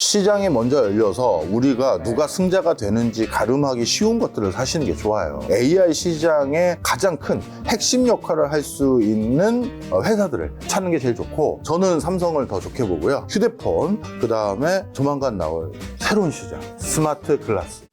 시장이 먼저 열려서 우리가 누가 승자가 되는지 가름하기 쉬운 것들을 사시는 게 좋아요. AI 시장의 가장 큰 핵심 역할을 할 수 있는 회사들을 찾는 게 제일 좋고, 저는 삼성을 더 좋게 보고요. 휴대폰, 그 다음에 조만간 나올 새로운 시장, 스마트 글라스.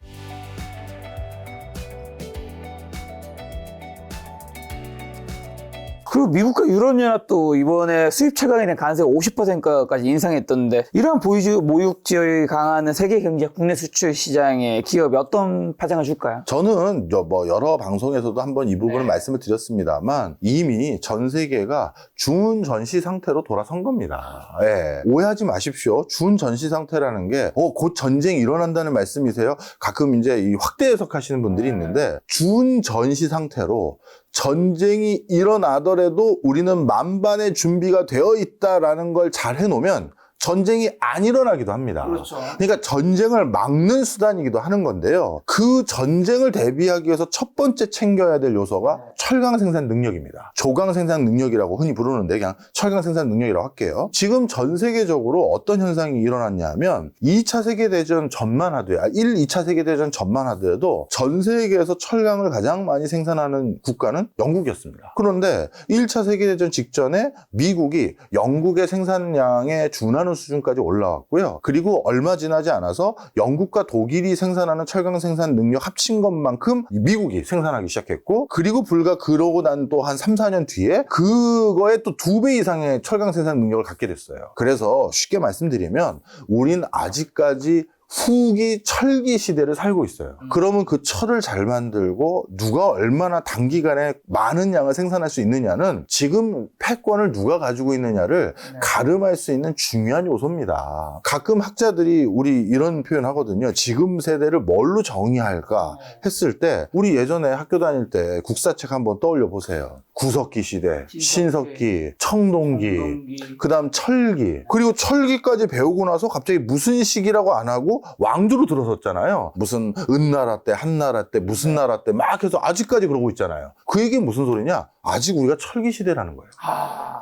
그리고 미국과 유럽연합도 이번에 수입 최강에 대한 관세 50%까지 인상했던데, 이러한 모육지역이 강화하는 세계 경제 국내 수출 시장에 기업이 어떤 파장을 줄까요? 저는 여러 방송에서도 한번 이 부분을 말씀을 드렸습니다만, 이미 전 세계가 준전시 상태로 돌아선 겁니다. 예. 오해하지 마십시오. 준전시 상태라는 게 곧 전쟁이 일어난다는 말씀이세요? 가끔 이제 이 확대 해석하시는 분들이 있는데, 준전시 상태로 전쟁이 일어나더라도 우리는 만반의 준비가 되어 있다라는 걸 잘 해놓으면 전쟁이 안 일어나기도 합니다. 그렇죠. 그러니까 전쟁을 막는 수단이기도 하는 건데요. 그 전쟁을 대비하기 위해서 첫 번째 챙겨야 될 요소가 철강 생산 능력입니다. 조강 생산 능력이라고 흔히 부르는데 그냥 철강 생산 능력이라고 할게요. 지금 전 세계적으로 어떤 현상이 일어났냐면 2차 세계대전 전만 하더라도 2차 세계대전 전만 하더라도 전 세계에서 철강을 가장 많이 생산하는 국가는 영국이었습니다. 그런데 1차 세계대전 직전에 미국이 영국의 생산량에 준하는 수준까지 올라왔고요. 그리고 얼마 지나지 않아서 영국과 독일이 생산하는 철강 생산 능력 합친 것만큼 미국이 생산하기 시작했고, 그리고 불과 그러고 난 또 한 3, 4년 뒤에 그거에 또 2배 이상의 철강 생산 능력을 갖게 됐어요. 그래서 쉽게 말씀드리면 우린 아직까지 후기 철기 시대를 살고 있어요. 그러면 그 철을 잘 만들고 누가 얼마나 단기간에 많은 양을 생산할 수 있느냐는 지금 패권을 누가 가지고 있느냐를 가름할 수 있는 중요한 요소입니다. 가끔 학자들이 우리 이런 표현 하거든요. 지금 세대를 뭘로 정의할까 했을 때, 우리 예전에 학교 다닐 때 국사책 한번 떠올려 보세요. 구석기 시대, 신석기, 청동기, 그 다음 철기, 그리고 철기까지 배우고 나서 갑자기 무슨 시기라고 안 하고 왕조로 들어섰잖아요. 무슨 은나라 때, 한나라 때, 무슨 나라 때 막 해서 아직까지 그러고 있잖아요. 그 얘기는 무슨 소리냐? 아직 우리가 철기 시대라는 거예요.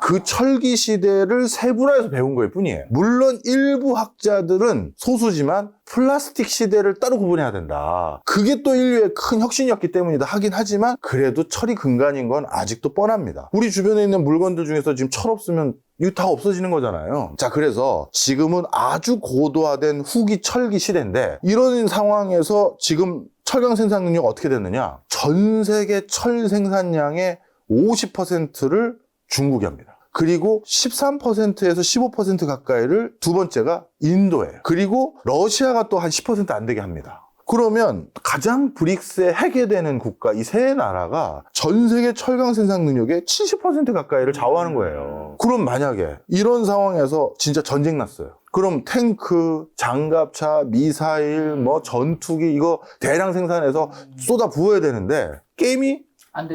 그 철기 시대를 세분화해서 배운 거일 뿐이에요. 물론 일부 학자들은 소수지만 플라스틱 시대를 따로 구분해야 된다. 그게 또 인류의 큰 혁신이었기 때문이다 하긴 하지만, 그래도 철이 근간인 건 아직도 뻔합니다. 우리 주변에 있는 물건들 중에서 지금 철 없으면 이거 다 없어지는 거잖아요. 자, 그래서 지금은 아주 고도화된 후기 철기 시대인데, 이런 상황에서 지금 철강 생산 능력 어떻게 됐느냐? 전 세계 철 생산량의 50%를 중국이 합니다. 그리고 13%에서 15% 가까이를 두 번째가 인도예요. 그리고 러시아가 또 한 10% 안 되게 합니다. 그러면 가장 브릭스에 해계되는 국가 이 세 나라가 전 세계 철강 생산 능력의 70% 가까이를 좌우하는 거예요. 그럼 만약에 이런 상황에서 진짜 전쟁 났어요. 그럼 탱크, 장갑차, 미사일, 전투기 이거 대량 생산해서 쏟아 부어야 되는데 게임이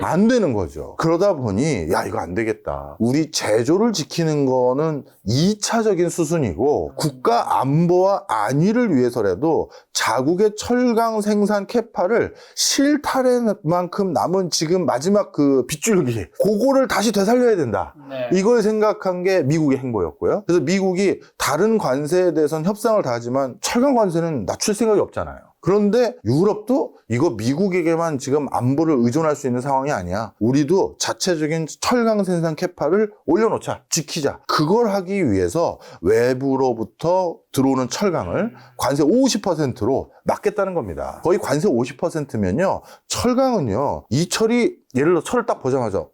안 되는 거죠. 그러다 보니 야, 이거 안 되겠다. 우리 제조를 지키는 거는 2차적인 수순이고, 국가 안보와 안위를 위해서라도 자국의 철강 생산 캐파를 실타래 만큼 남은 지금 마지막 그 빗줄기, 그거를 다시 되살려야 된다. 이걸 생각한 게 미국의 행보였고요. 그래서 미국이 다른 관세에 대해서는 협상을 다 하지만 철강 관세는 낮출 생각이 없잖아요. 그런데 유럽도 이거 미국에게만 지금 안보를 의존할 수 있는 상황이 아니야. 우리도 자체적인 철강 생산 캐파를 올려놓자, 지키자. 그걸 하기 위해서 외부로부터 들어오는 철강을 관세 50%로 막겠다는 겁니다. 거의 관세 50%면요, 철강은요, 이 철이 예를 들어 철을 딱 보자마자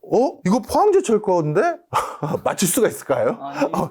이거 포항제철 건데? 맞출 수가 있을까요?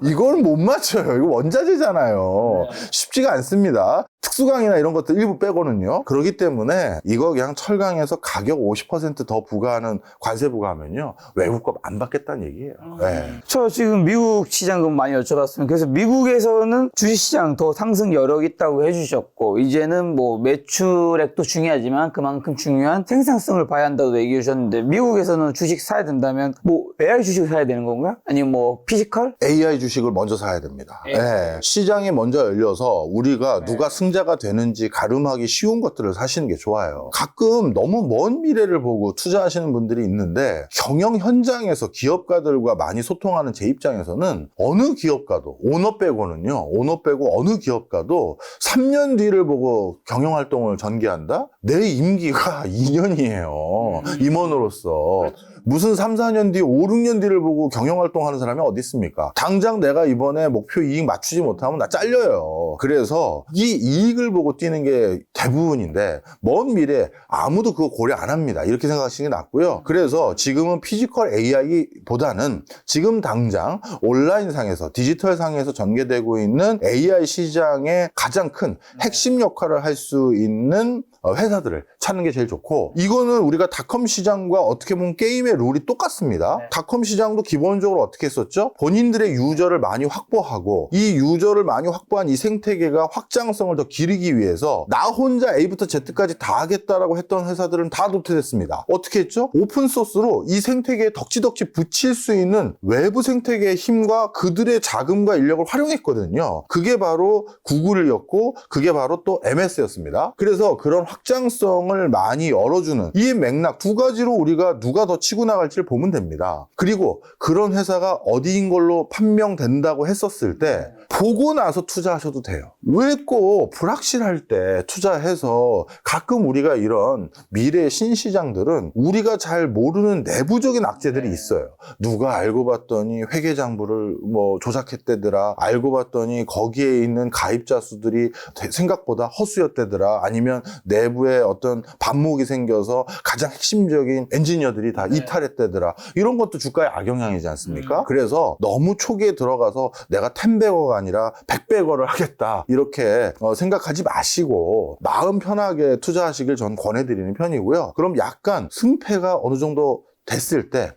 이건 못 맞춰요. 이거 원자재잖아요. 쉽지가 않습니다. 특수강이나 이런 것들 일부 빼고는요. 그렇기 때문에 이거 그냥 철강에서 가격 50% 더 부과하는 관세 부과하면요, 외국 거 안 받겠다는 얘기예요. 네. 저 지금 미국 시장 많이 여쭤봤습니다. 그래서 미국에서는 주식시장 더 상승 여력이 있다고 해주셨고, 이제는 매출액도 중요하지만 그만큼 중요한 생산성을 봐야 한다고 얘기해 주셨는데, 미국에서는 주식 사야 된다면 AI 주식을 사야 되는 건가요? 아니면 피지컬? AI 주식을 먼저 사야 됩니다. 네. 시장이 먼저 열려서 우리가 누가 승자가 이자가 되는지 가름하기 쉬운 것들을 사시는 게 좋아요. 가끔 너무 먼 미래를 보고 투자하시는 분들이 있는데 경영 현장에서 기업가들과 많이 소통하는 제 입장에서는 어느 기업가도 오너 빼고는요. 오너 빼고 어느 기업가도 3년 뒤를 보고 경영활동을 전개한다? 내 임기가 2년이에요. 임원으로서. 무슨 3, 4년 뒤, 5, 6년 뒤를 보고 경영활동하는 사람이 어디 있습니까? 당장 내가 이번에 목표 이익 맞추지 못하면 나 잘려요. 그래서 이 이익을 보고 뛰는 게 대부분인데 먼 미래 아무도 그거 고려 안 합니다. 이렇게 생각하시는 게 낫고요. 그래서 지금은 피지컬 AI보다는 지금 당장 온라인상에서 디지털상에서 전개되고 있는 AI 시장의 가장 큰 핵심 역할을 할 수 있는 회사들을 찾는 게 제일 좋고, 이거는 우리가 닷컴 시장과 어떻게 보면 게임의 룰이 똑같습니다. 닷컴 시장도 기본적으로 어떻게 했었죠? 본인들의 유저를 많이 확보하고 이 유저를 많이 확보한 이 생태계가 확장성을 더 기르기 위해서 나 혼자 A부터 Z까지 다 하겠다라고 했던 회사들은 다 도태됐습니다. 어떻게 했죠? 오픈소스로 이 생태계에 덕지덕지 붙일 수 있는 외부 생태계의 힘과 그들의 자금과 인력을 활용했거든요. 그게 바로 구글이었고 그게 바로 또 MS였습니다. 그래서 그런 확장성을 많이 열어주는 이 맥락 두 가지로 우리가 누가 더 치고 나갈지를 보면 됩니다. 그리고 그런 회사가 어디인 걸로 판명된다고 했었을 때 보고 나서 투자하셔도 돼요. 왜 꼭 불확실할 때 투자해서, 가끔 우리가 이런 미래의 신시장들은 우리가 잘 모르는 내부적인 악재들이 있어요. 누가 알고 봤더니 회계장부를 조작했대더라. 알고 봤더니 거기에 있는 가입자 수들이 생각보다 허수였대더라. 아니면 내부에 어떤 반목이 생겨서 가장 핵심적인 엔지니어들이 다 이탈했대더라. 이런 것도 주가에 악영향이지 않습니까? 그래서 너무 초기에 들어가서 내가 10배거가 아니라 100배거를 하겠다 이렇게 생각하지 마시고 마음 편하게 투자하시길 전 권해드리는 편이고요. 그럼 약간 승패가 어느 정도 됐을 때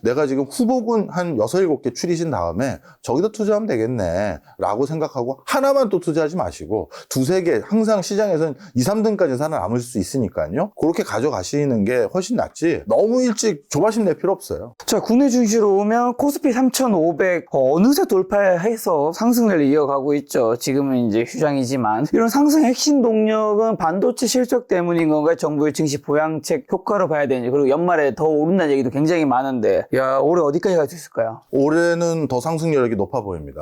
내가 지금 후보군 한 6, 7개 추리신 다음에 저기다 투자하면 되겠네 라고 생각하고 하나만 또 투자하지 마시고 2, 3개, 항상 시장에서는 2, 3등까지 살아남을 수 있으니까요. 그렇게 가져가시는 게 훨씬 낫지 너무 일찍 조바심 낼 필요 없어요. 자, 국내 주식으로 오면 코스피 3,500 어느새 돌파해서 상승을 이어가고 있죠. 지금은 이제 휴장이지만 이런 상승의 핵심 동력은 반도체 실적 때문인 건가요? 정부의 증시 보양책 효과로 봐야 되는지, 그리고 연말에 더 오른다는 얘기도 굉장히 많은데, 야, 올해 어디까지 갈 수 있을까요? 올해는 더 상승 여력이 높아 보입니다.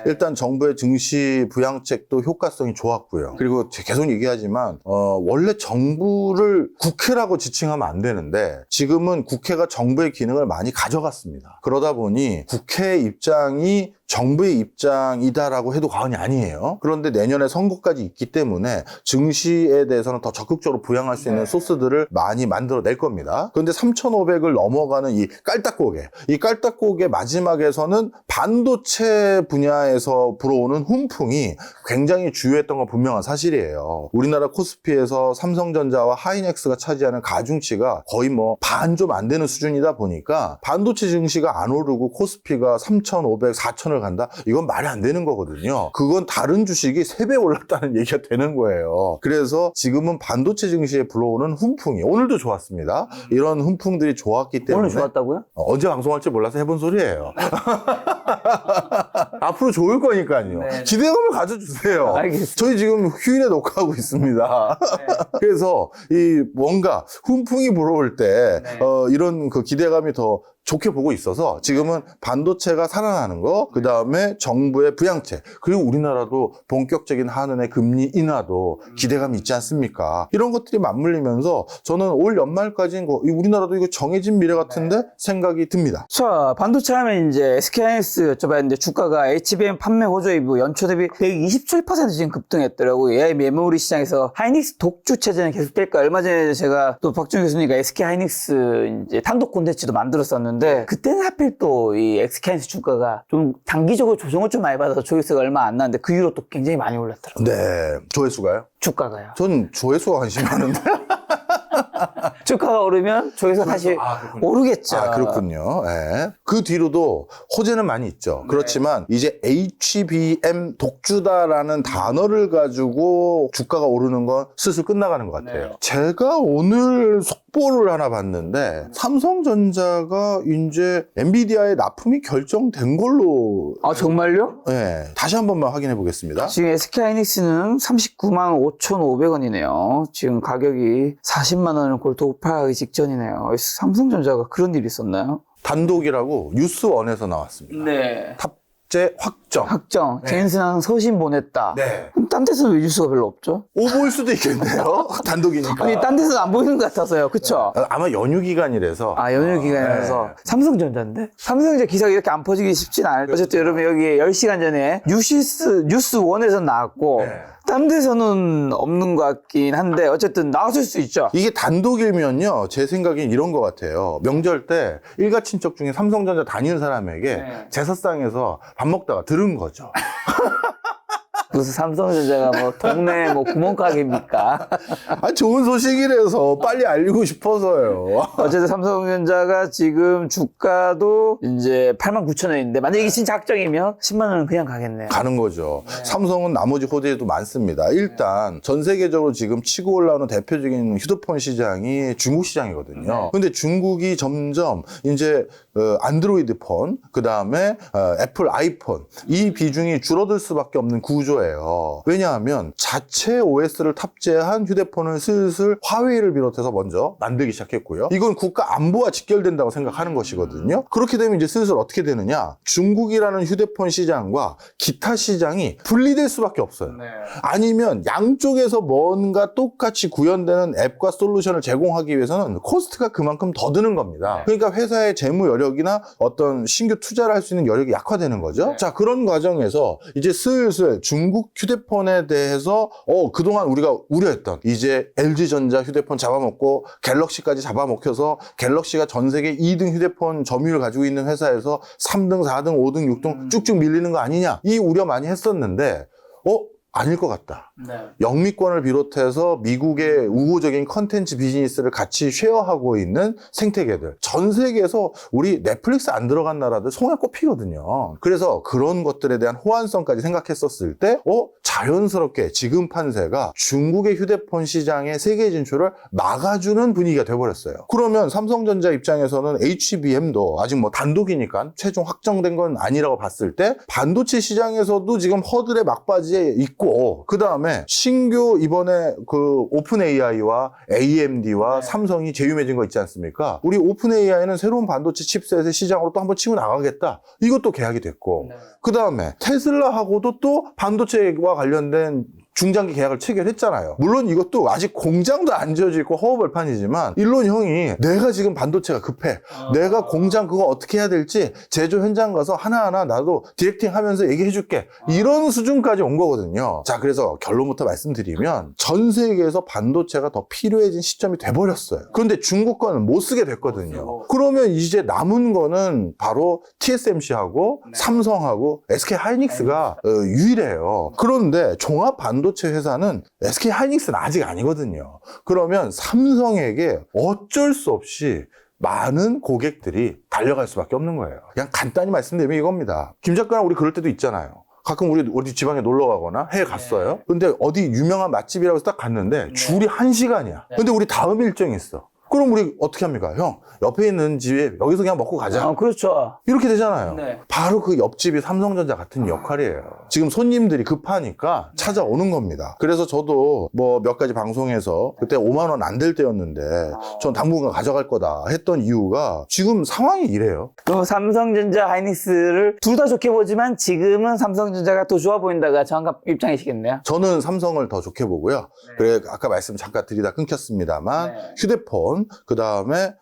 일단 정부의 증시 부양책도 효과성이 좋았고요. 그리고 계속 얘기하지만 원래 정부를 국회라고 지칭하면 안 되는데 지금은 국회가 정부의 기능을 많이 가져갔습니다. 그러다 보니 국회 입장이 정부의 입장이다라고 해도 과언이 아니에요. 그런데 내년에 선거까지 있기 때문에 증시에 대해서는 더 적극적으로 부양할 수 있는 소스들을 많이 만들어낼 겁니다. 그런데 3,500을 넘어가는 이 깔딱고개 마지막에서는 반도체 분야에서 불어오는 훈풍이 굉장히 주요했던 건 분명한 사실이에요. 우리나라 코스피에서 삼성전자와 하이닉스가 차지하는 가중치가 거의 반 좀 안 되는 수준이다 보니까 반도체 증시가 안 오르고 코스피가 3,500, 4,000을 간다? 이건 말이 안 되는 거거든요. 그건 다른 주식이 3배 올랐다는 얘기가 되는 거예요. 그래서 지금은 반도체 증시에 불어오는 훈풍이 오늘도 좋았습니다. 이런 훈풍들이 좋았기 때문에. 오늘 좋았다고요? 언제 방송할지 몰라서 해본 소리예요. 앞으로 좋을 거니까요. 네. 기대감을 가져주세요. 알겠습니다. 저희 지금 휴일에 녹화하고 있습니다. 그래서 뭔가 훈풍이 불어올 때 이런 그 기대감이 더 좋게 보고 있어서 지금은 반도체가 살아나는 거, 그 다음에 정부의 부양책, 그리고 우리나라도 본격적인 한은의 금리 인하도 기대감이 있지 않습니까? 이런 것들이 맞물리면서 저는 올 연말까지인 우리나라도 이거 정해진 미래 같은데 생각이 듭니다. 자, 반도체 하면 이제 SK하이닉스 여쭤봤는데 주가가 HBM 판매 호조이브 연초 대비 127% 지금 급등했더라고요. AI 메모리 시장에서 하이닉스 독주 체제는 계속될까? 얼마 전에 제가 또 박준 교수님과 SK하이닉스 이제 단독 콘텐츠도 만들었었는데 그때는 하필 또 이 SK하이닉스 주가가 좀 단기적으로 조정을 좀 많이 받아서 조회수가 얼마 안 나는데 그 이후로 또 굉장히 많이 올랐더라고요. 네, 조회수가요? 주가가요. 전 조회수가 관심이 많은데. 주가가 오르면 조회수가 다시 오르겠죠. 그렇군요. 네. 그 뒤로도 호재는 많이 있죠. 그렇지만 이제 HBM 독주다라는 단어를 가지고 주가가 오르는 건 슬슬 끝나가는 것 같아요. 제가 오늘 족보를 하나 봤는데 삼성전자가 이제 엔비디아의 납품이 결정된 걸로 아, 정말요? 네, 다시 한 번만 확인해 보겠습니다. 지금 SK하이닉스는 39만 5,500원이네요. 지금 가격이 40만 원을 돌파하기 직전이네요. 삼성전자가 그런 일이 있었나요? 단독이라고 뉴스원에서 나왔습니다. 네. 탑재 확정. 확정. 젠슨항 서신 보냈다. 네. 그럼 딴 데서는 왜 뉴스가 별로 없죠? 오보일 수도 있겠네요. 단독이니까. 아니, 딴 데서는 안 보이는 것 같아서요. 그쵸? 아마 연휴 기간이라서. 아, 연휴 기간이라서. 네. 삼성전자인데? 삼성전자 기사가 이렇게 안 퍼지기 쉽진 않아요. 어쨌든 여러분 여기 10시간 전에 뉴스원에서 나왔고, 네. 딴 데서는 없는 것 같긴 한데, 어쨌든 나왔을 수 있죠. 이게 단독이면요, 제 생각엔 이런 것 같아요. 명절 때 일가 친척 중에 삼성전자 다니는 사람에게 네. 제사상에서 밥 먹다가 들은 거죠. 무슨 삼성전자가 뭐 동네 뭐 구멍가게입니까? 아, 좋은 소식이라서 빨리 알리고 싶어서요. 어쨌든 삼성전자가 지금 주가도 이제 89,000원인데 만약에 이게 진짜 확정이면 10만 원은 그냥 가겠네요. 가는 거죠. 삼성은 나머지 호재도 많습니다. 일단 전 세계적으로 지금 치고 올라오는 대표적인 휴대폰 시장이 중국 시장이거든요. 근데 중국이 점점 이제 안드로이드 폰, 그 다음에 애플 아이폰 이 비중이 줄어들 수밖에 없는 구조예요. 왜냐하면 자체 OS를 탑재한 휴대폰을 슬슬 화웨이를 비롯해서 먼저 만들기 시작했고요. 이건 국가 안보와 직결된다고 생각하는 것이거든요. 그렇게 되면 이제 슬슬 어떻게 되느냐? 중국이라는 휴대폰 시장과 기타 시장이 분리될 수밖에 없어요. 아니면 양쪽에서 뭔가 똑같이 구현되는 앱과 솔루션을 제공하기 위해서는 코스트가 그만큼 더 드는 겁니다. 그러니까 회사의 재무 여력이나 어떤 신규 투자를 할 수 있는 여력이 약화되는 거죠. 자, 그런 과정에서 이제 슬슬 중국 휴대폰에 대해서 그동안 우리가 우려했던 이제 LG전자 휴대폰 잡아먹고 갤럭시까지 잡아먹혀서 갤럭시가 전 세계 2등 휴대폰 점유율을 가지고 있는 회사에서 3등, 4등, 5등, 6등 쭉쭉 밀리는 거 아니냐 이 우려 많이 했었는데 아닐 것 같다. 영미권을 비롯해서 미국의 우호적인 컨텐츠 비즈니스를 같이 쉐어하고 있는 생태계들. 전 세계에서 우리 넷플릭스 안 들어간 나라들 손에 꼽히거든요. 그래서 그런 것들에 대한 호환성까지 생각했었을 때, 자연스럽게 지금 판세가 중국의 휴대폰 시장의 세계 진출을 막아주는 분위기가 돼버렸어요. 그러면 삼성전자 입장에서는 HBM도 아직 뭐 단독이니까 최종 확정된 건 아니라고 봤을 때 반도체 시장에서도 지금 허들의 막바지에 있고 그 다음에 신규 이번에 그 오픈 AI와 AMD와 삼성이 제휴 맺은 거 있지 않습니까? 우리 오픈 AI는 새로운 반도체 칩셋의 시장으로 또 한번 치고 나가겠다. 이것도 계약이 됐고 그 다음에 테슬라하고도 또 반도체와 관련된 중장기 계약을 체결했잖아요. 물론 이것도 아직 공장도 안 지어져 있고 허허벌판이지만 일론 형이 내가 지금 반도체가 급해. 내가 공장 그거 어떻게 해야 될지 제조 현장 가서 하나하나 나도 디렉팅 하면서 얘기해 줄게. 이런 수준까지 온 거거든요. 자, 그래서 결론부터 말씀드리면 전 세계에서 반도체가 더 필요해진 시점이 돼버렸어요. 그런데 중국 거는 못 쓰게 됐거든요. 그러면 이제 남은 거는 바로 TSMC하고 삼성하고 SK하이닉스가 유일해요. 그런데 종합 반도체 회사는 SK하이닉스는 아직 아니거든요. 그러면 삼성에게 어쩔 수 없이 많은 고객들이 달려갈 수밖에 없는 거예요. 그냥 간단히 말씀드리면 이겁니다. 김 작가랑 우리 그럴 때도 있잖아요. 가끔 우리 어디 지방에 놀러 가거나 해외 갔어요. 근데 어디 유명한 맛집이라고 해서 딱 갔는데 줄이 1시간이야. 근데 우리 다음 일정이 있어. 그럼 우리 어떻게 합니까? 형, 옆에 있는 집에 여기서 그냥 먹고 가자. 그렇죠. 이렇게 되잖아요. 네. 바로 그 옆집이 삼성전자 같은 역할이에요. 지금 손님들이 급하니까 찾아오는 겁니다. 그래서 저도 뭐 몇 가지 방송에서 그때 5만 원 안 될 때였는데 전 당분간 가져갈 거다 했던 이유가 지금 상황이 이래요. 그럼 삼성전자, 하이닉스를 둘 다 좋게 보지만 지금은 삼성전자가 더 좋아 보인다가 정확한 입장이시겠네요. 저는 삼성을 더 좋게 보고요. 그래 아까 말씀 잠깐 드리다 끊겼습니다만 휴대폰 그 다음에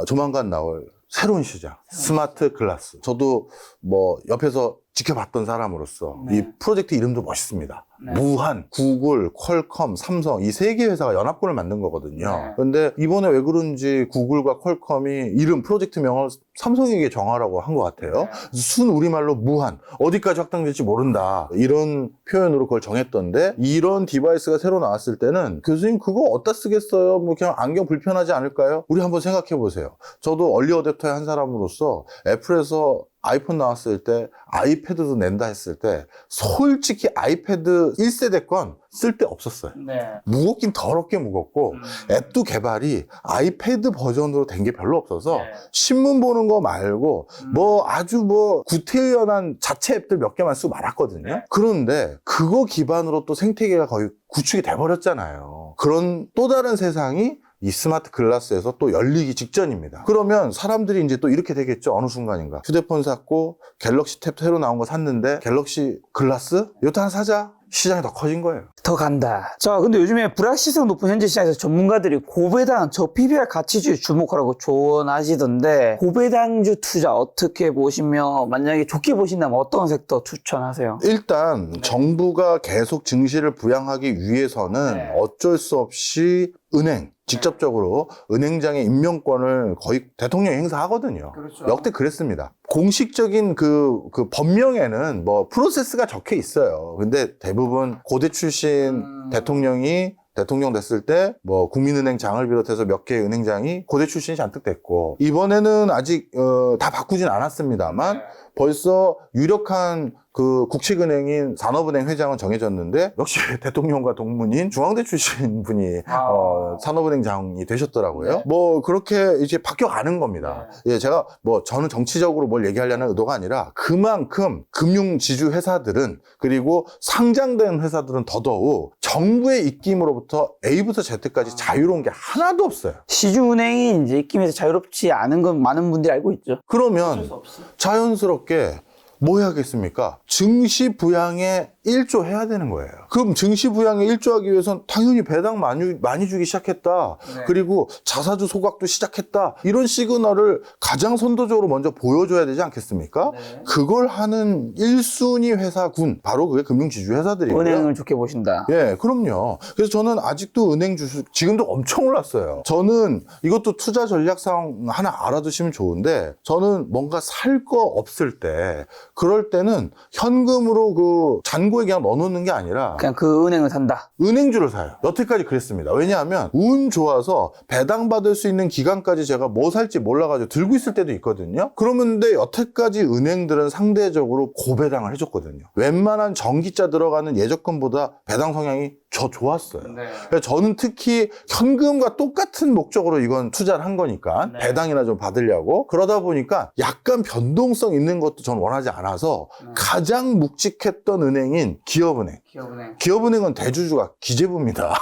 조만간 나올 새로운 시장 스마트 글라스. 저도 뭐 옆에서 지켜봤던 사람으로서 이 프로젝트 이름도 멋있습니다. 무한, 구글, 퀄컴, 삼성 이 세 개 회사가 연합군을 만든 거거든요. 그런데 이번에 왜 그런지 구글과 퀄컴이 이름 프로젝트명을 삼성에게 정하라고 한 것 같아요. 순 우리말로 무한, 어디까지 확장될지 모른다 이런 표현으로 그걸 정했던데 이런 디바이스가 새로 나왔을 때는 교수님 그거 어디다 쓰겠어요? 뭐 그냥 안경 불편하지 않을까요? 우리 한번 생각해 보세요. 저도 얼리 어댑터의 한 사람으로서 애플에서 아이폰 나왔을 때 아이패드도 낸다 했을 때 솔직히 아이패드 글라스 1세대 건 쓸데 없었어요. 네. 무겁긴 더럽게 무겁고 앱도 개발이 아이패드 버전으로 된 게 별로 없어서 네. 신문 보는 거 말고 뭐 아주 뭐 구태연한 자체 앱들 몇 개만 쓰고 말았거든요. 네. 그런데 그거 기반으로 또 생태계가 거의 구축이 돼버렸잖아요. 그런 또 다른 세상이 이 스마트 글라스에서 또 열리기 직전입니다. 그러면 사람들이 이제 또 이렇게 되겠죠. 어느 순간인가. 휴대폰 샀고 갤럭시 탭 새로 나온 거 샀는데 갤럭시 글라스? 이것도 하나 사자. 시장이 더 커진 거예요. 더 간다. 자, 근데 요즘에 불확실성 높은 현재 시장에서 전문가들이 고배당 저PBR 가치주에 주목하라고 조언하시던데 고배당주 투자 어떻게 보시며 만약에 좋게 보신다면 어떤 섹터 추천하세요? 일단 정부가 계속 증시를 부양하기 위해서는 네. 어쩔 수 없이 은행 직접적으로 은행장의 임명권을 거의 대통령이 행사하거든요. 그렇죠. 역대 그랬습니다. 공식적인 그 법령에는 뭐 프로세스가 적혀 있어요. 근데 대부분 고대 출신 대통령이 대통령 됐을 때 뭐 국민은행장을 비롯해서 몇 개의 은행장이 고대 출신이 잔뜩 됐고 이번에는 아직 다 바꾸진 않았습니다만 벌써 유력한 그 국책은행인 산업은행 회장은 정해졌는데 역시 대통령과 동문인 중앙대 출신 분이 산업은행장이 되셨더라고요. 네. 뭐 그렇게 이제 바뀌어가는 겁니다. 예, 제가 뭐 저는 정치적으로 뭘 얘기하려는 의도가 아니라 그만큼 금융지주 회사들은 그리고 상장된 회사들은 더더욱 정부의 입김으로부터 A부터 Z까지 자유로운 게 하나도 없어요. 시중은행이 이제 입김에서 자유롭지 않은 건 많은 분들이 알고 있죠. 그러면 자연스럽게 뭐 해야겠습니까? 증시 부양에 1조 해야 되는 거예요. 그럼 증시 부양에 1조 하기 위해선 당연히 배당 많이 주기 시작했다. 네. 그리고 자사주 소각도 시작했다. 이런 시그널을 가장 선도적으로 먼저 보여줘야 되지 않겠습니까? 네. 그걸 하는 1순위 회사군, 바로 그게 금융지주 회사들이고요. 은행을 좋게 보신다. 예, 그럼요. 그래서 저는 아직도 은행 주식, 지금도 엄청 올랐어요. 저는 이것도 투자 전략상 하나 알아두시면 좋은데, 저는 뭔가 살 거 없을 때, 그럴 때는 현금으로 그 잔고에 그냥 넣어놓는 게 아니라, 그냥 그 은행을 산다. 은행주를 사요. 여태까지 그랬습니다. 왜냐하면 운 좋아서 배당받을 수 있는 기간까지 제가 뭐 살지 몰라가지고 들고 있을 때도 있거든요. 그러는데 여태까지 은행들은 상대적으로 고배당을 해줬거든요. 웬만한 전기자 들어가는 예적금보다 배당 성향이 좋았어요. 네. 그래서 저는 특히 현금과 똑같은 목적으로 이건 투자를 한 거니까 네. 배당이나 좀 받으려고 그러다 보니까 약간 변동성 있는 것도 저는 원하지 않아서 가장 묵직했던 은행인 기업은행. 기업은행은 대주주가 기재부입니다.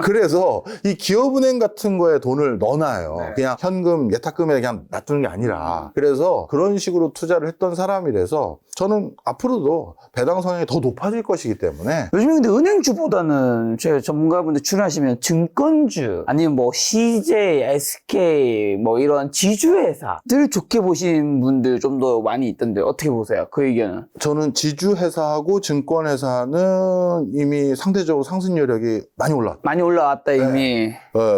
그래서 이 기업은행 같은 거에 돈을 넣어놔요. 네. 그냥 현금, 예탁금에 그냥 놔두는 게 아니라. 그래서 그런 식으로 투자를 했던 사람이라서 저는 앞으로도 배당 성향이 더 높아질 것이기 때문에 요즘에 근데 은행주보다는 제 전문가분들 출연하시면 증권주 아니면 뭐 CJ, SK 뭐 이런 지주회사들 좋게 보신 분들 좀 더 많이 있던데 어떻게 보세요? 그 의견은? 저는 지주회사하고 증권회사는 이미 상대적으로 상승 여력이 많이 올랐다. 많이 올라왔다 이미.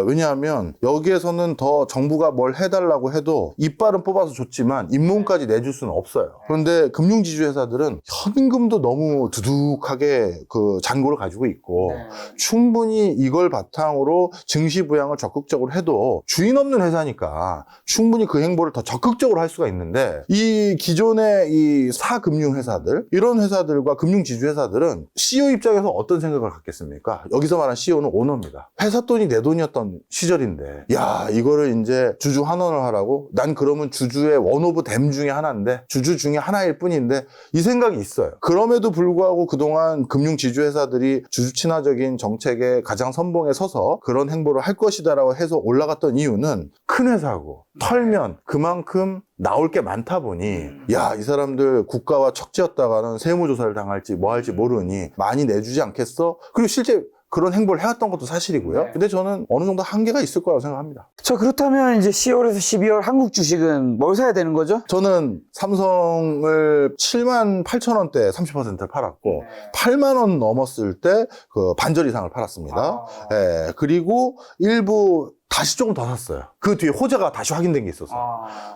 왜냐하면 여기에서는 더 정부가 뭘 해달라고 해도 이빨은 뽑아서 줬지만 잇몸까지 내줄 수는 없어요. 그런데 금융지주회사들은 현금도 너무 두둑하게 그 잔고를 가지고 있고 충분히 이걸 바탕으로 증시 부양을 적극적으로 해도 주인 없는 회사니까 충분히 그 행보를 더 적극적으로 할 수가 있는데 이 기존의 이 사금융회사들 이런 회사들과 금융지주회사들은 CEO 입장에서 어떤 생각을 갖겠습니까? 여기서 말하는 CEO는 오너입니다. 회사 돈이 내 돈이었던 시절인데 야 이거를 이제 주주 환원을 하라고? 난 그러면 주주의 원 오브 댐 중에 하나인데 주주 중에 하나일 뿐인데 이 생각이 있어요. 그럼에도 불구하고 그동안 금융지주회사들이 주주 친화적인 정책의 가장 선봉에 서서 그런 행보를 할 것이다라고 해서 올라갔던 이유는 큰 회사고 털면 그만큼 나올 게 많다 보니 야, 이 사람들 국가와 척지었다가는 세무조사를 당할지 뭐 할지 모르니 많이 내주지 않겠어? 그리고 실제 그런 행보를 해왔던 것도 사실이고요. 근데 저는 어느 정도 한계가 있을 거라고 생각합니다. 자, 그렇다면 이제 10월에서 12월 한국 주식은 뭘 사야 되는 거죠? 저는 삼성을 78,000원대 30%를 팔았고 8만 원 넘었을 때 그 반절 이상을 팔았습니다. 예, 그리고 일부 다시 조금 더 샀어요. 그 뒤에 호재가 다시 확인된 게 있었어.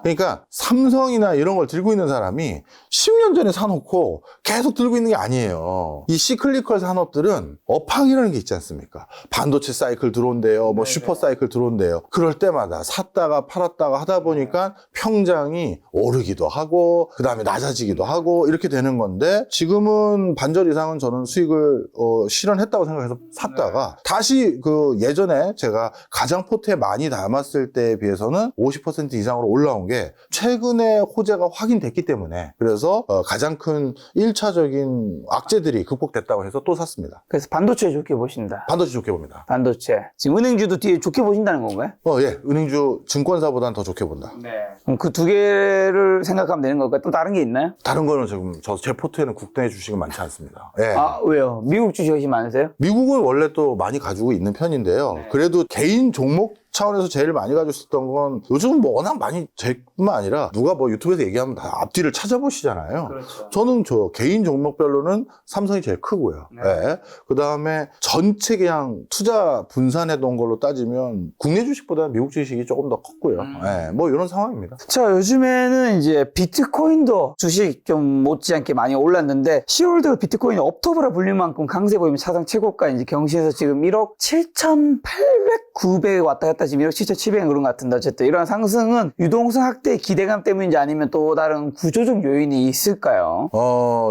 그러니까 삼성이나 이런 걸 들고 있는 사람이 10년 전에 사놓고 계속 들고 있는 게 아니에요. 이 시클리컬 산업들은 업황이라는 게 있지 않습니까? 반도체 사이클 들어온대요. 뭐 슈퍼 사이클 들어온대요. 그럴 때마다 샀다가 팔았다가 하다 보니까 평장이 오르기도 하고 그 다음에 낮아지기도 하고 이렇게 되는 건데 지금은 반절 이상은 저는 수익을 실현했다고 생각해서 샀다가 다시 그 예전에 제가 가장 포트에 많이 담았을 때에 비해서는 50% 이상으로 올라온 게 최근에 호재가 확인됐기 때문에 그래서 가장 큰 1차적인 악재들이 극복됐다고 해서 또 샀습니다. 그래서 반도체 좋게 보신다. 반도체 좋게 봅니다. 반도체. 지금 은행주도 뒤에 좋게 보신다는 건가요? 예. 은행주 증권사보다는 더 좋게 본다. 그럼 그 두 개를 생각하면 되는 걸까요? 또 다른 게 있나요? 다른 거는 지금 제 포트에는 국내 주식은 많지 않습니다. 예. 아, 왜요? 미국 주식이 훨씬 많으세요? 미국은 원래 또 많이 가지고 있는 편인데요. 그래도 개인 종목 차원에서 제일 많이 가지고 있었던 건 요즘은 뭐 워낙 많이 제뿐만 아니라 누가 뭐 유튜브에서 얘기하면 다 앞뒤를 찾아보시잖아요. 그렇죠. 저는 저 개인 종목별로는 삼성이 제일 크고요. 예. 그 다음에 전체 그냥 투자 분산해 놓은 걸로 따지면 국내 주식보다 미국 주식이 조금 더 컸고요. 예. 뭐 이런 상황입니다. 자, 요즘에는 이제 비트코인도 주식 좀 못지않게 많이 올랐는데 10월 들어 비트코인이 업터브라 불릴 만큼 강세 보이면 사상 최고가 이제 경시에서 지금 1억 7,800, 900 왔다 갔다 지금 1억 7,700 그런 것 같은데 어쨌든 이런 상승은 유동성 확대의 기대감 때문인지 아니면 또 다른 구조적 요인이 있을까요?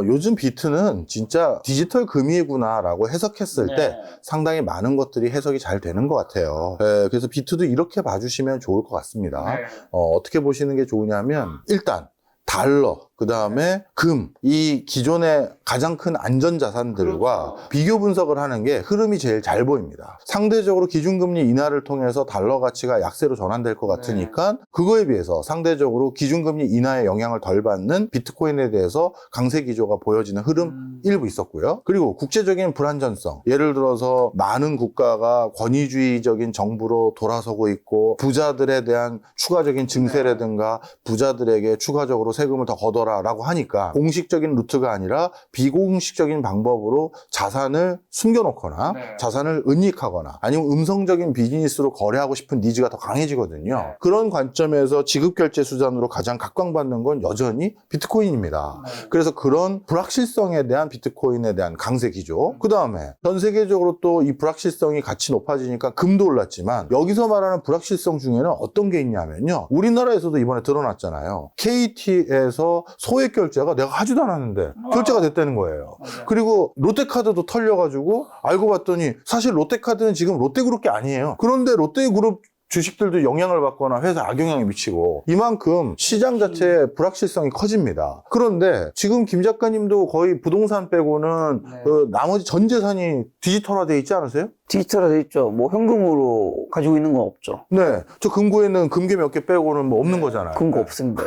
요즘 비트는 진짜 디지털 금이구나라고 해석했을 때 상당히 많은 것들이 해석이 잘 되는 것 같아요. 그래서 비트도 이렇게 봐주시면 좋을 것 같습니다. 어떻게 보시는 게 좋으냐면 일단 달러, 그 다음에 금, 이 기존의 가장 큰 안전자산들과 비교 분석을 하는 게 흐름이 제일 잘 보입니다. 상대적으로 기준금리 인하를 통해서 달러 가치가 약세로 전환될 것 같으니까 그거에 비해서 상대적으로 기준금리 인하의 영향을 덜 받는 비트코인에 대해서 강세 기조가 보여지는 흐름 일부 있었고요. 그리고 국제적인 불안전성, 예를 들어서 많은 국가가 권위주의적인 정부로 돌아서고 있고 부자들에 대한 추가적인 증세라든가 부자들에게 추가적으로 세금을 더 걷어라라고 하니까 공식적인 루트가 아니라 비공식적인 방법으로 자산을 숨겨놓거나 자산을 은닉하거나 아니면 음성적인 비즈니스로 거래하고 싶은 니즈가 더 강해지거든요. 그런 관점에서 지급결제 수단으로 가장 각광받는 건 여전히 비트코인입니다. 그래서 그런 불확실성에 대한 비트코인에 대한 강세 기조, 그 다음에 전 세계적으로 또 이 불확실성이 같이 높아지니까 금도 올랐지만 여기서 말하는 불확실성 중에는 어떤 게 있냐면요, 우리나라에서도 이번에 드러났잖아요. KT에서 소액 결제가 내가 하지도 않았는데 결제가 됐다는 거예요. 그리고 롯데카드도 털려가지고 알고 봤더니 사실 롯데카드는 지금 롯데그룹 게 아니에요. 그런데 롯데그룹 주식들도 영향을 받거나 회사 악영향이 미치고 이만큼 시장 자체의 불확실성이 커집니다. 그런데 지금 김 작가님도 거의 부동산 빼고는 그 나머지 전 재산이 디지털화되어 있지 않으세요? 디지털화돼 있죠. 뭐 현금으로 가지고 있는 건 없죠. 네. 저 금고에는 금괴 몇 개 빼고는 뭐 없는 거잖아요. 금고 없습니다.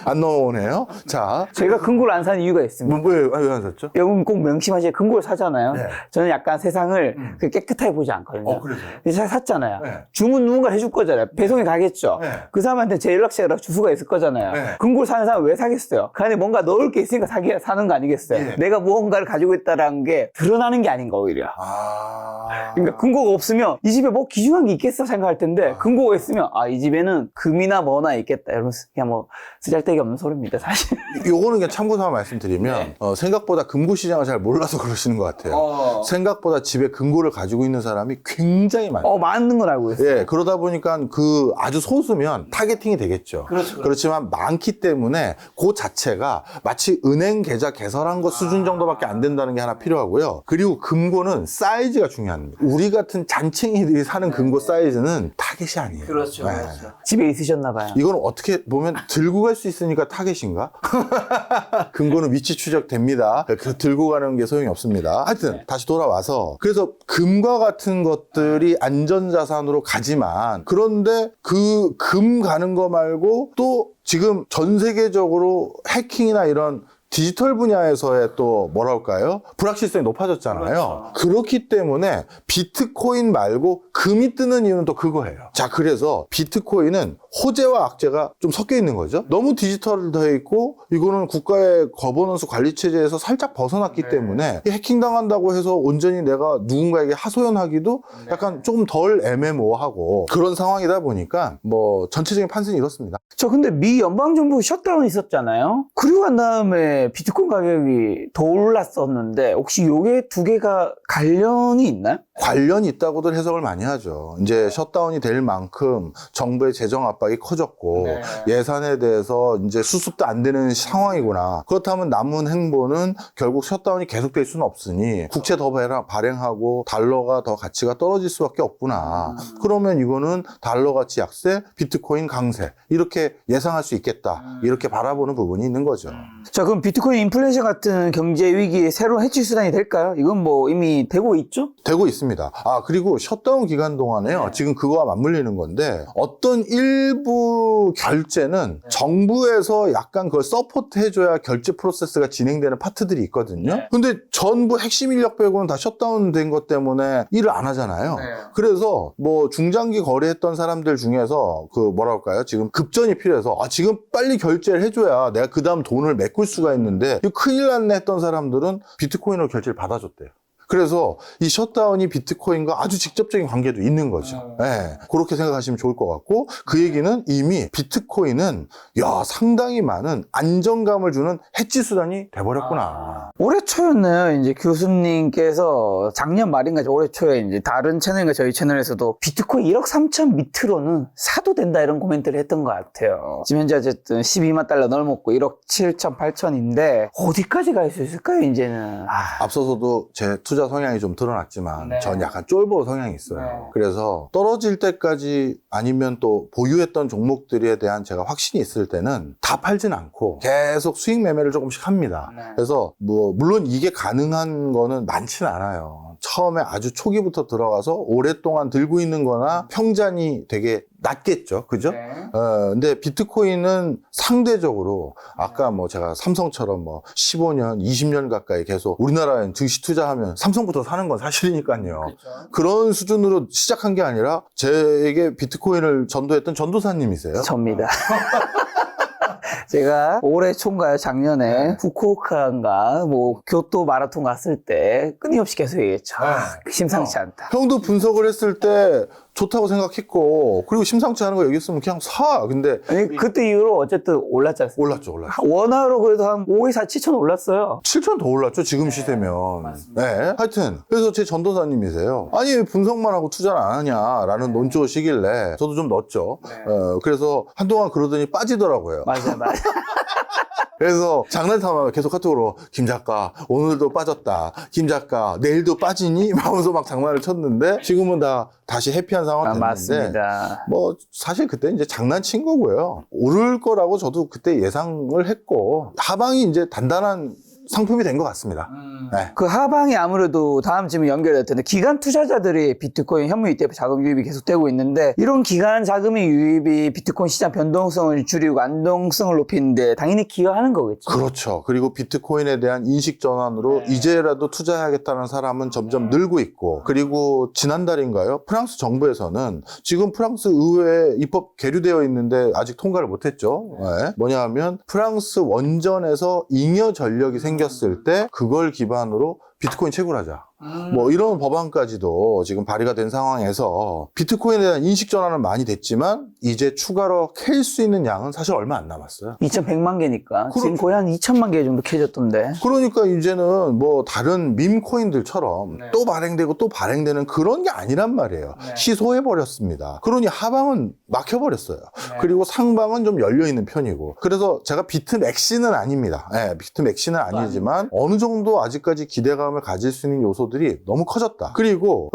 안 넣어오네요. 자. 제가 금고를 안 사는 이유가 있습니다. 왜 안 샀죠? 여러분 꼭 명심하셔야 금고를 사잖아요. 네. 저는 약간 세상을 그 깨끗하게 보지 않거든요. 그래서요? 그래서 샀잖아요. 네. 주문 누군가 해줄 거잖아요. 배송이 가겠죠. 네. 그 사람한테 제 연락처랑 주소가 있을 거잖아요. 네. 금고를 사는 사람은 왜 사겠어요? 그 안에 뭔가 넣을 게 있으니까 사는 거 아니겠어요? 네. 내가 무언가를 가지고 있다는 게 드러나는 게 아닌가 오히려. 그러니까 금고가 없으면 이 집에 뭐 귀중한 게 있겠어 생각할 텐데 금고가 있으면 이 집에는 금이나 뭐나 있겠다 이러면서 그냥 뭐 쓰잘데기 없는 소리입니다 사실. 요거는 그냥 참고삼아 말씀드리면 생각보다 금고 시장을 잘 몰라서 그러시는 것 같아요. 생각보다 집에 금고를 가지고 있는 사람이 굉장히 많아요. 많은 건 알고 있어요. 예, 그러다 보니까 그 아주 소수면 타겟팅이 되겠죠. 그렇지만 많기 때문에 그 자체가 마치 은행 계좌 개설한 것 수준 정도밖에 안 된다는 게 하나 필요하고요. 그리고 금고는 사이즈가 중요합니다. 우리 같은 잔챙이들이 사는 금고 사이즈는 타겟이 아니에요. 그렇죠. 네. 집에 있으셨나 봐요. 이건 어떻게 보면 들고 갈 수 있으니까 타겟인가? 금고는 위치 추적됩니다. 그 들고 가는 게 소용이 없습니다. 하여튼 다시 돌아와서 그래서 금과 같은 것들이 안전자산으로 가지만 그런데 그 금 가는 거 말고 또 지금 전 세계적으로 해킹이나 이런 디지털 분야에서의 또 뭐랄까요? 불확실성이 높아졌잖아요. 그렇기 때문에 비트코인 말고 금이 뜨는 이유는 또 그거예요. 자, 그래서 비트코인은 호재와 악재가 좀 섞여 있는 거죠. 너무 디지털되어 있고 이거는 국가의 거버넌스 관리 체제에서 살짝 벗어났기 때문에 해킹당한다고 해서 온전히 내가 누군가에게 하소연하기도 약간 조금 덜 애매모호하고 그런 상황이다 보니까 뭐 전체적인 판단이 이렇습니다. 저 근데 미 연방정부 셧다운 있었잖아요. 그리고 난 다음에 비트코인 가격이 더 올랐었는데 혹시 요게 두 개가 관련이 있나요? 관련이 있다고들 해석을 많이 하죠. 이제 셧다운이 될 만큼 정부의 재정 압박이 커졌고 예산에 대해서 이제 수습도 안 되는 상황이구나. 그렇다면 남은 행보는 결국 셧다운이 계속될 수는 없으니 국채 더 발행하고 달러가 더 가치가 떨어질 수밖에 없구나. 그러면 이거는 달러 가치 약세, 비트코인 강세 이렇게 예상할 수 있겠다. 이렇게 바라보는 부분이 있는 거죠. 자, 그럼 비트코인 인플레이션 같은 경제 위기의 새로운 해치 수단이 될까요? 이건 뭐 이미 되고 있죠? 되고 있습니다. 아, 그리고 셧다운 기간 동안에요. 지금 그거와 맞물리는 건데 어떤 일부 결제는 정부에서 약간 그걸 서포트 해줘야 결제 프로세스가 진행되는 파트들이 있거든요. 근데 전부 핵심 인력 빼고는 다 셧다운 된 것 때문에 일을 안 하잖아요. 그래서 뭐 중장기 거래했던 사람들 중에서 그 뭐랄까요? 지금 급전이 필요해서 지금 빨리 결제를 해줘야 내가 그 다음 돈을 메꿀 수가 있는데 이거 큰일 났네 했던 사람들은 비트코인으로 결제를 받아줬대요. 그래서 이 셧다운이 비트코인과 아주 직접적인 관계도 있는 거죠. 네, 그렇게 생각하시면 좋을 것 같고 그 얘기는 이미 비트코인은 상당히 많은 안정감을 주는 해치 수단이 돼버렸구나. 올해 초였나요? 이제 교수님께서 작년 말인가 올해 초에 이제 다른 채널과 저희 채널에서도 비트코인 1억 3천 밑으로는 사도 된다 이런 코멘트를 했던 것 같아요. 지금 현재 어쨌든 12만 달러 넘었고 1억 7천 8천인데 어디까지 갈 수 있을까요 이제는? 앞서서도 제 투자 성향이 좀 드러났지만 전 약간 쫄보 성향이 있어요. 그래서 떨어질 때까지 아니면 또 보유했던 종목들에 대한 제가 확신이 있을 때는 다 팔진 않고 계속 수익 매매를 조금씩 합니다. 그래서 뭐 물론 이게 가능한 거는 많지는 않아요. 처음에 아주 초기부터 들어가서 오랫동안 들고 있는 거나 평잔이 되게 낮겠죠. 그죠? 근데 비트코인은 상대적으로 아까 뭐 제가 삼성처럼 뭐 15년, 20년 가까이 계속 우리나라에 증시 투자하면 삼성부터 사는 건 사실이니까요. 그런 수준으로 시작한 게 아니라 제에게 비트코인을 전도했던 전도사님이세요. 접니다. 제가 올해 초인가요? 작년에 후쿠오카인가 뭐 교토 마라톤 갔을 때 끊임없이 계속 얘기했죠. 심상치 않다. 형도 분석을 했을 때 좋다고 생각했고 그리고 심상치 않은 거 얘기했으면 그냥 사. 근데 아니, 그때 이후로 어쨌든 올랐지 않습니까? 올랐죠. 원화로 그래도 한 5에 4, 7천 올랐어요. 7천 더 올랐죠, 지금 시세면. 네. 하여튼, 그래서 제 전도사님이세요. 아니, 왜 분석만 하고 투자를 안 하냐라는 논조시길래 저도 좀 넣었죠. 그래서 한동안 그러더니 빠지더라고요. 맞아요. 그래서 장난삼아 계속 카톡으로 김 작가 오늘도 빠졌다. 김 작가 내일도 빠지니? 하면서 막 장난을 쳤는데 지금은 다시 해피한 상황이 됐는데 맞습니다. 뭐 사실 그때 이제 장난친 거고요. 오를 거라고 저도 그때 예상을 했고 하방이 이제 단단한 상품이 된 것 같습니다. 네. 그 하방이 아무래도 다음 질문 연결될 텐데 기관 투자자들이 비트코인 현물 ETF 자금 유입이 계속되고 있는데 이런 기관 자금의 유입이 비트코인 시장 변동성을 줄이고 안정성을 높이는데 당연히 기여하는 거겠죠. 그렇죠. 그리고 비트코인에 대한 인식 전환으로 이제라도 투자해야겠다는 사람은 점점 늘고 있고 그리고 지난달인가요? 프랑스 정부에서는 지금 프랑스 의회에 입법 계류되어 있는데 아직 통과를 못했죠. 네. 뭐냐 하면 프랑스 원전에서 잉여 전력이 생겼을 때 그걸 기반으로 비트코인 채굴하자. 뭐 이런 법안까지도 지금 발의가 된 상황에서 비트코인에 대한 인식 전환은 많이 됐지만 이제 추가로 캘 수 있는 양은 사실 얼마 안 남았어요. 2,100만 개니까 그렇죠. 지금 거의 한 2천만 개 정도 캐졌던데. 그러니까 이제는 뭐 다른 밈코인들처럼 또 발행되고 또 발행되는 그런 게 아니란 말이에요. 희소해버렸습니다. 그러니 하방은 막혀버렸어요. 그리고 상방은 좀 열려있는 편이고 그래서 제가 비트맥시는 아닙니다. 네, 비트맥시는 아니지만 어느 정도 아직까지 기대감을 무게감을 가질 수 있는 요소들이 너무 커졌다. 그리고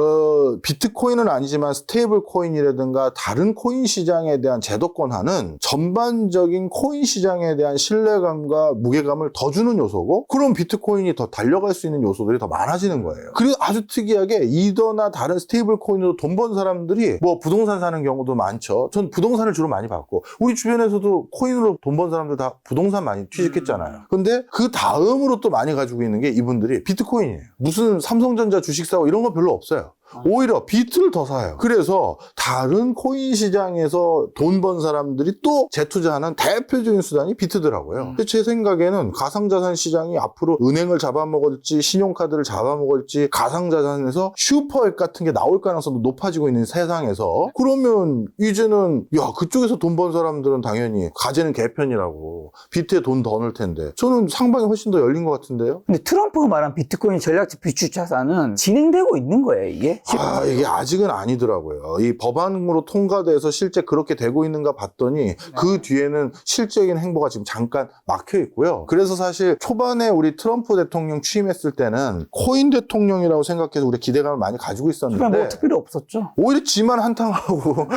비트코인은 아니지만 스테이블 코인이라든가 다른 코인 시장에 대한 제도권화는 전반적인 코인 시장에 대한 신뢰감과 무게감을 더 주는 요소고, 그럼 비트코인이 더 달려갈 수 있는 요소들이 더 많아지는 거예요. 그리고 아주 특이하게 이더나 다른 스테이블 코인으로 돈 번 사람들이 뭐 부동산 사는 경우도 많죠. 전 부동산을 주로 많이 봤고, 우리 주변에서도 코인으로 돈 번 사람들 다 부동산 많이 취직했잖아요. 근데 그 다음으로 또 많이 가지고 있는 게 이분들이 비트코인이에요. 무슨 삼성전자 주식 사고 이런 거 별로 없어요. 오히려 비트를 더 사요. 그래서 다른 코인 시장에서 돈 번 사람들이 또 재투자하는 대표적인 수단이 비트더라고요. 근데 제 생각에는 가상자산 시장이 앞으로 은행을 잡아먹을지 신용카드를 잡아먹을지 가상자산에서 슈퍼액 같은 게 나올 가능성도 높아지고 있는 세상에서, 그러면 이제는 야, 그쪽에서 돈 번 사람들은 당연히 가재는 개편이라고 비트에 돈 더 넣을 텐데, 저는 상방이 훨씬 더 열린 것 같은데요. 근데 트럼프가 말한 비트코인 전략적 비축 자산은 진행되고 있는 거예요, 이게? 이게 아직은 아니더라고요. 이 법안으로 통과돼서 실제 그렇게 되고 있는가 봤더니 그 뒤에는 실질적인 행보가 지금 잠깐 막혀 있고요. 그래서 사실 초반에 우리 트럼프 대통령 취임했을 때는 코인 대통령이라고 생각해서 우리 기대감을 많이 가지고 있었는데 뭐 특별히 없었죠. 오히려 지만 한탕하고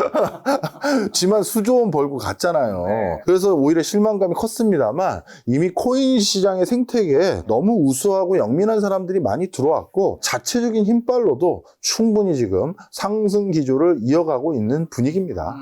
지만 수조 원 벌고 갔잖아요. 네. 그래서 오히려 실망감이 컸습니다만, 이미 코인 시장의 생태계에 너무 우수하고 영민한 사람들이 많이 들어왔고, 자체적인 힘빨로도 충분히 지금 상승 기조를 이어가고 있는 분위기입니다.